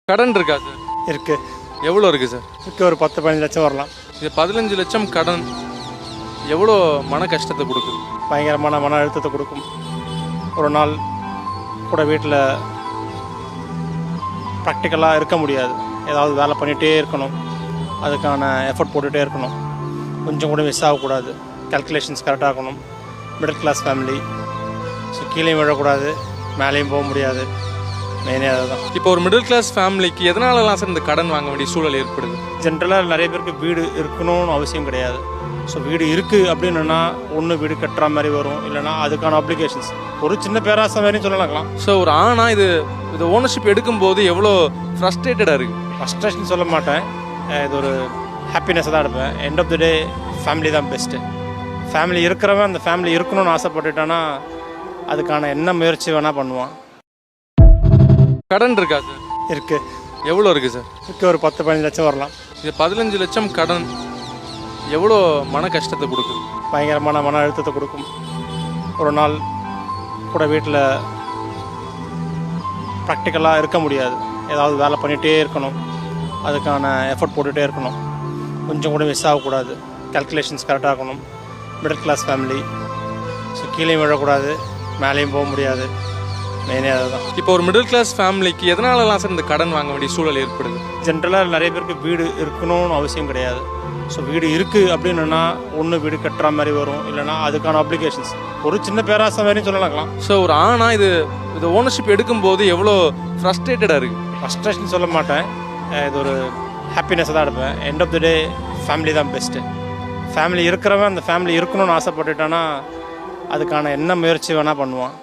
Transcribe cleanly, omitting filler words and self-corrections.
கடன் இருக்கா சார்? இருக்கு. எவ்வளோ இருக்குது சார்? இருக்கு, ஒரு 10-15 லட்சம் வரலாம். இது 15 லட்சம் கடன் எவ்வளோ மன கஷ்டத்தை கொடுக்குது? பயங்கரமான மன அழுத்தத்தை கொடுக்கும். ஒரு நாள் கூட வீட்டில் ப்ராக்டிக்கலாக இருக்க முடியாது. ஏதாவது வேலை பண்ணிகிட்டே இருக்கணும், அதுக்கான எஃபர்ட் போட்டுகிட்டே இருக்கணும், கொஞ்சம் கூட மிஸ் ஆகக்கூடாது, கால்குலேஷன்ஸ் கரெக்டாக இருக்கணும். மிடில் கிளாஸ் ஃபேமிலி, ஸோ கீழேயும் விழக்கூடாது, மேலேயும் போக முடியாது. மெயினே அதுதான். இப்போ ஒரு மிடில் கிளாஸ் ஃபேமிலிக்கு எதனாலலாம் சார் இந்த கடன் வாங்க வேண்டிய சூழல் ஏற்படுது? ஜென்ரலாக நிறைய பேருக்கு வீடு இருக்கணும்னு அவசியம் கிடையாது. ஸோ வீடு இருக்குது அப்படின்னா ஒன்று வீடு கட்டுற மாதிரி வரும், இல்லைனா அதுக்கான அப்ளிகேஷன்ஸ் ஒரு சின்ன பேராசை மாதிரியும் சொல்லலாம். ஸோ ஒரு ஆனால் இது ஓனர்ஷிப் எடுக்கும்போது எவ்வளோ ஃப்ரஸ்ட்ரேட்டடாக இருக்குது? ஃப்ரஸ்ட்ரேஷன் சொல்ல மாட்டேன், இது ஒரு ஹாப்பினஸை தான் எடுப்பேன். End of the day family தான் பெஸ்ட்டு. ஃபேமிலி இருக்கிறவன் அந்த ஃபேமிலி இருக்கணும்னு ஆசைப்பட்டுட்டான்னா அதுக்கான என்ன முயற்சி வேணால் பண்ணுவான். கடன் இருக்கா சார்? இருக்குது. எவ்வளோ இருக்குது சார்? இருக்குது, ஒரு 10-15 லட்சம் வரலாம். இது 15 லட்சம் கடன் எவ்வளோ மன கஷ்டத்தை கொடுக்குது? பயங்கரமான மன அழுத்தத்தை கொடுக்கும். ஒரு நாள் கூட வீட்டில் ப்ராக்டிக்கலாக இருக்க முடியாது. ஏதாவது வேலை பண்ணிகிட்டே இருக்கணும், அதுக்கான எஃபர்ட் போட்டுகிட்டே இருக்கணும், கொஞ்சம் கூட மிஸ் ஆகக்கூடாது, கால்குலேஷன்ஸ் கரெக்டாக இருக்கணும். மிடில் கிளாஸ் ஃபேமிலி, ஸோ கீழேயும் விழக்கூடாது, மேலேயும் போக முடியாது. மெயினே அதுதான். இப்போ ஒரு மிடில் கிளாஸ் ஃபேமிலிக்கு எதனாலலாம் சார் இந்த கடன் வாங்க வேண்டிய சூழல் ஏற்படுது? ஜென்ரலாக நிறைய பேருக்கு வீடு இருக்கணும்னு அவசியம் கிடையாது. ஸோ வீடு இருக்குது அப்படின்னா ஒன்று வீடு கட்டுற மாதிரி வரும், இல்லைனா அதுக்கான அப்ளிகேஷன்ஸ் ஒரு சின்ன பேராசை மாதிரியும் சொல்லலாம். ஸோ ஒரு ஆனால் இது ஓனர்ஷிப் எடுக்கும்போது எவ்வளோ ஃப்ரஸ்ட்ரேட்டடாக இருக்குது? ஃப்ரஸ்ட்ரேஷன் சொல்ல மாட்டேன், இது ஒரு ஹாப்பினஸை தான் எடுப்பேன். End of the day family தான் பெஸ்ட்டு. ஃபேமிலி இருக்கிறவன் அந்த ஃபேமிலி இருக்கணும்னு ஆசைப்பட்டுட்டான்னா அதுக்கான என்ன முயற்சி வேணால் பண்ணுவான்.